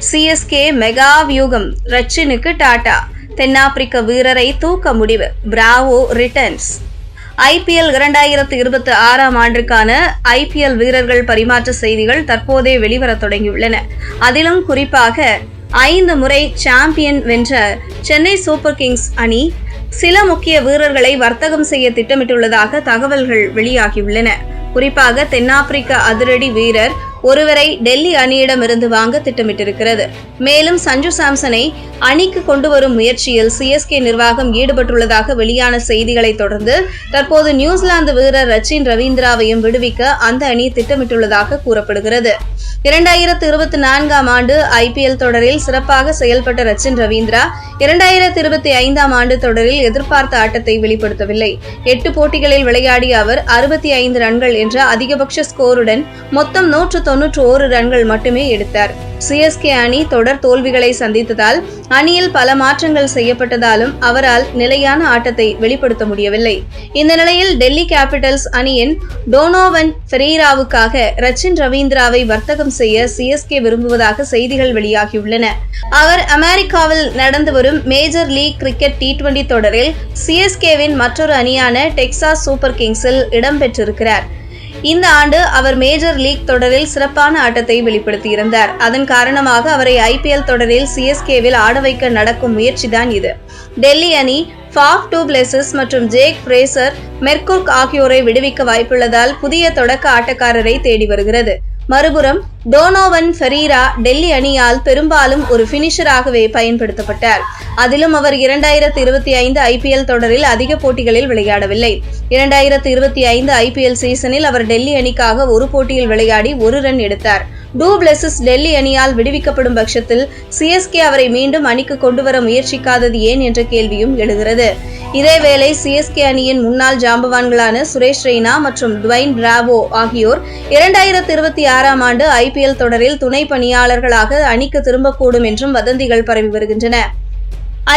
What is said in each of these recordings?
CSK mega வியூகம், ரச்சினுக்கு டாடா, தென்னாப்பிரிக்க வீரரை தூக்க முடிவு, பிராவோ ரிட்டர்ன்ஸ். IPL 2026 ஆண்டிற்கான IPL வீரர்கள் பரிமாற்ற செய்திகள் தற்போதே வெளிவரத் தொடங்கியுள்ளன. அதிலும் குறிப்பாக 5 முறை சாம்பியன் வென்ற சென்னை சூப்பர் கிங்ஸ் அணி சில முக்கிய வீரர்களை வர்த்தகம் செய்ய திட்டமிட்டுள்ளதாக தகவல்கள் வெளியாகியுள்ளன. குறிப்பாக தென்னாப்பிரிக்க அதிரடி வீரர் ஒருவரை டெல்லி அணியிடமிருந்து வாங்க திட்டமிட்டிருக்கிறது. மேலும் சஞ்சு சாம்சனை அணிக்கு கொண்டு வரும் முயற்சியில் சிஎஸ்கே நிர்வாகம் ஈடுபட்டுள்ளதாக வெளியான செய்திகளை தொடர்ந்து தற்போது நியூசிலாந்து வீரர் ரச்சின் ரவீந்திராவையும் விடுவிக்க அந்த அணி திட்டமிட்டுள்ளதாக கூறப்படுகிறது. 2024 ஆண்டு IPL தொடரில் சிறப்பாக செயல்பட்ட ரச்சின் ரவீந்திரா 2025 ஆண்டு தொடரில் எதிர்பார்த்த ஆட்டத்தை வெளிப்படுத்தவில்லை. 8 போட்டிகளில் விளையாடிய அவர் 65 ரன்கள் என்ற அதிகபட்ச ஸ்கோருடன் மொத்தம் 191 ரன்கள் மட்டுமே எடுத்தார். சிஎஸ்கே அணி தொடர் தோல்விகளை சந்தித்ததால் அணியில் பல மாற்றங்கள் செய்யப்பட்டதாலும் அவரால் நிலையான ஆட்டத்தை வெளிப்படுத்த முடியவில்லை. இந்த நிலையில் டெல்லி கேபிட்டல்ஸ் அணியின் டோனோவன் ஃபெரீராவுக்காக ரச்சின் ரவீந்திராவை வர்த்தகம் செய்ய சிஎஸ்கே விரும்புவதாக செய்திகள் வெளியாகியுள்ளன. அவர் அமெரிக்காவில் நடந்து வரும் மேஜர் லீக் கிரிக்கெட் T20 தொடரில் சிஎஸ்கேவின் மற்றொரு அணியான டெக்சாஸ் சூப்பர் கிங்ஸில் இடம்பெற்றிருக்கிறார். இந்த ஆண்டு அவர் மேஜர் லீக் தொடரில் சிறப்பான ஆட்டத்தை வெளிப்படுத்தியிருந்தார். அதன் காரணமாக அவரை IPL தொடரில் சிஎஸ்கேவில் ஆட வைக்க நடக்கும் முயற்சிதான் இது. டெல்லி அணி ஃபாஃப் டு பிளெசஸ் மற்றும் ஜேக் ஃப்ரேசர் மெர்குர்க் ஆகியோரை விடுவிக்க வாய்ப்புள்ளதால் புதிய தொடக்க ஆட்டக்காரரை தேடி வருகிறது. மறுபுறம் டோனோவன் ஃபெரீரா டெல்லி அணியால் பெரும்பாலும் ஒரு பினிஷராகவே பயன்படுத்தப்பட்டார். அதிலும் அவர் 2025 IPL தொடரில் அதிக போட்டிகளில் விளையாடவில்லை. 2025 IPL சீசனில் அவர் டெல்லி அணிக்காக ஒரு போட்டியில் விளையாடி 1 ரன் எடுத்தார். டு பிளெசஸ் டெல்லி அணியால் விடுவிக்கப்படும் பட்சத்தில் சிஎஸ்கே அவரை மீண்டும் அணிக்கு கொண்டுவர முயற்சிக்காதது ஏன் என்ற கேள்வியும் எழுகிறது. இதேவேளை சிஎஸ்கே அணியின் முன்னாள் ஜாம்பவான்களான சுரேஷ் ரெய்னா மற்றும் டுவைன் பிராவோ ஆகியோர் 2026 ஆண்டு IPL தொடரில் துணை பணியாளர்களாக அணிக்கு திரும்பக்கூடும் என்றும் வதந்திகள் பரவி வருகின்றன.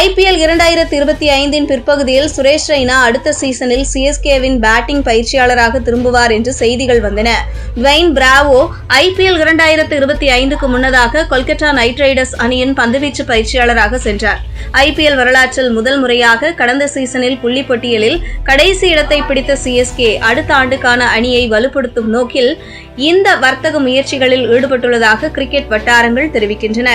IPL 2025 பிற்பகுதியில் சுரேஷ் ரெய்னா அடுத்த சீசனில் சிஎஸ்கேவின் பேட்டிங் பயிற்சியாளராக திரும்புவார் என்று செய்திகள் வந்தன. டுவைன் பிராவோ IPL 2025க்கு முன்னதாக கொல்கத்தா நைட் ரைடர்ஸ் அணியின் பந்துவீச்சு பயிற்சியாளராக சென்றார். IPL வரலாற்றில் முதல் முறையாக கடந்த சீசனில் புள்ளி பட்டியலில் கடைசி இடத்தை பிடித்த சிஎஸ்கே அடுத்த ஆண்டுக்கான அணியை வலுப்படுத்தும் நோக்கில் இந்த வர்த்தக முயற்சிகளில் ஈடுபட்டுள்ளதாக கிரிக்கெட் வட்டாரங்கள் தெரிவிக்கின்றன.